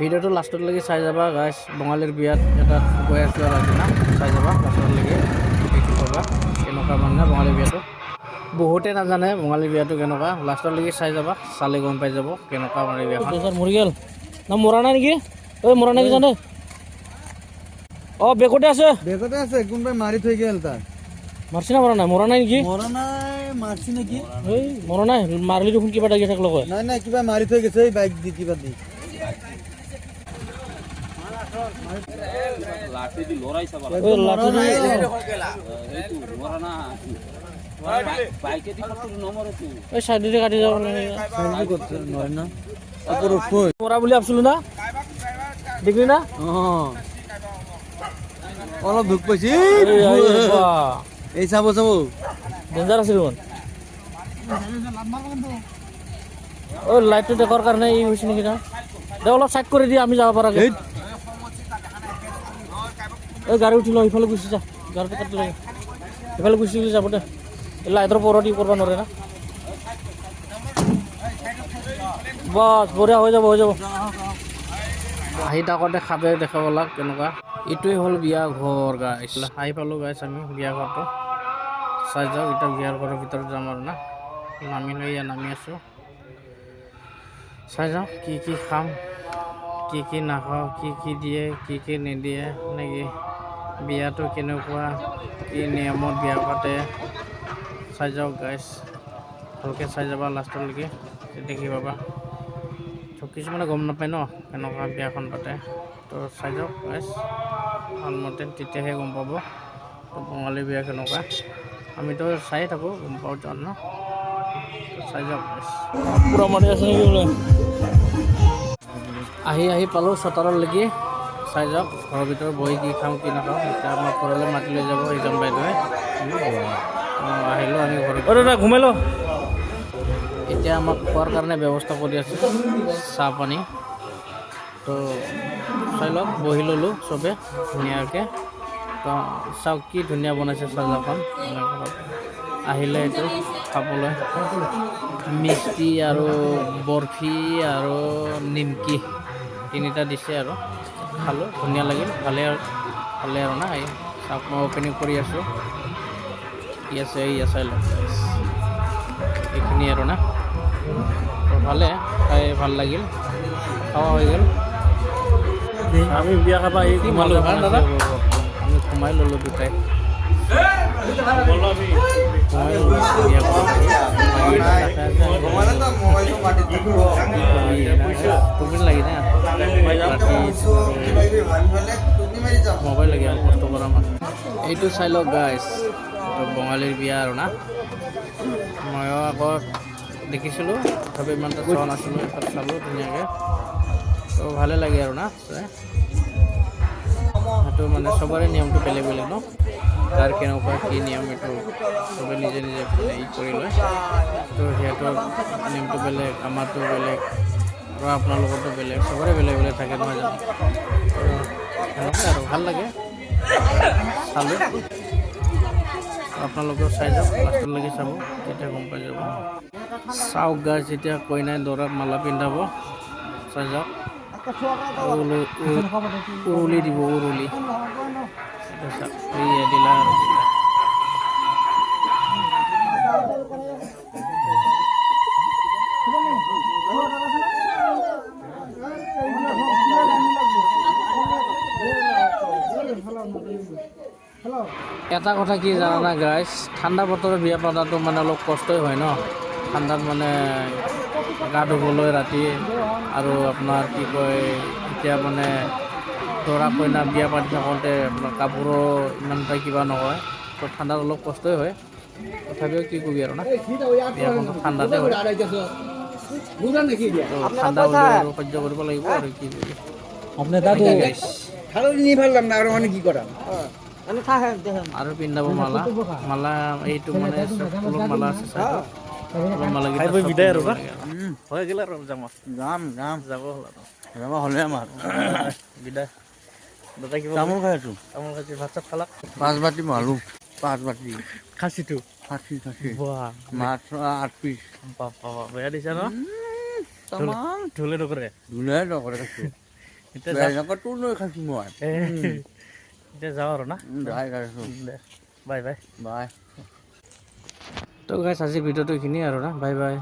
ভিডিঅ'টো লাষ্টলৈকে চাই যাবা গাইছ বঙালীৰ বিয়াত এটা গৈ আছোঁ আৰু আগদিনা চাই যাবা লাষ্টলৈকে এইটো পাবা কেনেকুৱা মানে বঙালী বিয়াটো বহুতে নাজানে বঙালী বিয়াটো কেনেকুৱা লাষ্টলৈকে চাই যাবা চালে গম পাই যাব কেনেকুৱা বঙালী বিয়াখন মৰি গ'ল না মৰা নাই নেকি ঐ মৰা নাই কি জানে বেগতে আছে কোনবাই মাৰি থৈ গেল তাৰ মাৰছি না মৰা নাই নেকি মৰা নাই মাৰছি নেকি মৰা নাই মাৰিলি দেখোন কিবা লাগি থাকলো কয় নাই কিবা মাৰি থৈ গৈছে এই বাইক দি কিবা দি লাঠি দি লৰাই চাবা বাইকে দি কত নমৰে তুই ওই সাইডে দিয়ে কাটি যাব না ওপৰত কই মৰা বুলি ভাবছিলো না দেখলি না অলপ দুখ পাইছি এই চাব ডেঞ্জাৰ আছিল মান লাইটটো দেখাৰ কাৰণে ই হৈছে নেকি না দে অলপ চাইড কৰি দি আমি যাব পৰাকে গাড়ী উঠি ল ইফালে গুচি যা গাড়ীটো কাটি লৈ ইফালে গুচি যাব দে লাইটৰ পোহৰত ই কৰিব নোৱাৰে না বাছ বঢ়িয়া হৈ যাব আহি থাকোঁতে খাপে দেখাব লাগ কেনেকুৱা এইটোৱে হ'ল বিয়া ঘৰ গাইছ আহি পালোঁ গাইছ আমি বিয়া ঘৰটো চাই যাওক এতিয়া বিয়াৰ ঘৰৰ ভিতৰত যাম আৰু না নামি আছোঁ চাই যাওঁ কি খাম কি নাখাওঁ কি দিয়ে কি নিদিয়ে নেকি বিয়াটো কেনেকুৱা কি নিয়মত বিয়া পাতে চাই যাওক গাইছ ভালকৈ চাই যাবা লাষ্টলৈকে দেখি পাবা কিছুমানে গম নাপায় ন কেনেকুৱা বিয়াখন পাতে তো চাই যাওক গাইছ ভালমতে তেতিয়াহে গম পাব তো বঙালী বিয়া কেনেকুৱা আমিতো চাই থাকোঁ গম পাওঁ যাওঁ ন চাই যাওক গাইছ পূৰা মাৰি আছে নেকি বোলে আহি পালোঁ চতাৰলৈকে চাই যাওক ঘৰৰ ভিতৰত বহি কি খাওঁ কি নাখাওঁ এতিয়া আমাৰ ঘৰলৈ মাতি লৈ যাব এইজন বাইদেৱে আহিলোঁ আমি ঘৰত দাদা ঘুমাই ল এতিয়া আমাক খোৱাৰ কাৰণে ব্যৱস্থা কৰি আছে চাহ পানী তো চাই লওক বহি ল'লোঁ চবে ধুনীয়াকৈ তো চাওক কি ধুনীয়া বনাইছে চাজাখন আমাৰ ঘৰত আহিলে এইটো খাবলৈ মিষ্টি আৰু বৰফি আৰু নিমকি তিনিটা দিছে আৰু খালোঁ ধুনীয়া লাগিল ভালে আৰু না এই চাওক মই অপেনিং কৰি আছোঁ কি আছে এই চাই লওক এইখিনি আৰু না তো ভালে খাই ভাল লাগিল খাওয়া হৈ গ'ল আমি বিয়া খাবা এই সোমালোঁ দাদা আমি সোমাই ল'লোঁ দুটাই লাগি না মোবাইল লাগে আৰু কষ্ট কৰা মানুহ এইটো চাই লওক গাইছ বঙালীৰ বিয়া আৰু না ময়ো আগত দেখিছিলোঁ তথাপি ইমান এটা চোৱা নাছিলোঁ তাত চালোঁ ধুনীয়াকৈ তো ভালে লাগে আৰু না সেইটো মানে চবৰে নিয়মটো বেলেগ ন তাৰ কেনেকুৱা কি নিয়ম এইটো চবে নিজে ই কৰি লয় তো সিহঁতৰ নিয়মটো বেলেগ আমাৰটো বেলেগ আৰু আপোনালোকৰতো বেলেগ চবৰে বেলেগ থাকে নহয় জানো সেনেকৈ আৰু ভাল লাগে চালোঁ আপোনালোকেও চাই যাওক লাষ্টলৈকে চাব তেতিয়া গম পাই যাব চাওক গাছ যেতিয়া কইনাই দৰাক মালা পিন্ধাব চাই যাওক উৰুলি দিব উৰুলি দিলা আৰু এটা কথা কি জানা গাইছ ঠাণ্ডা বতৰত বিয়া পতাটো মানে অলপ কষ্টই হয় ন ঠাণ্ডাত মানে গা ধুবলৈ ৰাতি আৰু আপোনাৰ কি কয় এতিয়া মানে দৰা কইনা বিয়া পাতি থাকোঁতে আপোনাৰ কাপোৰো ইমান এটা কিবা নহয় তো ঠাণ্ডাত অলপ কষ্টই হয় তথাপিও কি কবি আৰু না বিয়াখনটো ঠাণ্ডাতে হয় ঠাণ্ডা হ'লেও আৰু সহ্য কৰিব লাগিব আৰু কি কবি আপোনাৰ দাদু খালো নি ফেললাম না আৰ মানে কি কৰা আৰু পিন্ধাব মালা এইটো মানে ফুলৰ মালা আছে চাইডত ফুলৰ মালা কেইটা বিদায় আৰু হৈ গ'ল আৰু যাব হ'লে আমাৰ বিদায় দাদা কিবা তামোল খাই আছো ভাত চাত খালা 5 বাটি মালু 5 বাটি খাচীটো খাচী বাহ মাছ 8 পিস বাবা বেয়া দিছা ন তামাম ঢোলে নকৰে ধুলে নকৰে খাইছো এতিয়া যাওঁ তোৰ লৈ খাইছোঁ মই এতিয়া যাওঁ আৰু না যাই খাইছোঁ দে বাই বাই বাই তো গাইছ আজি ভিডিঅ'টো এইখিনিয়ে আৰু না বাই বাই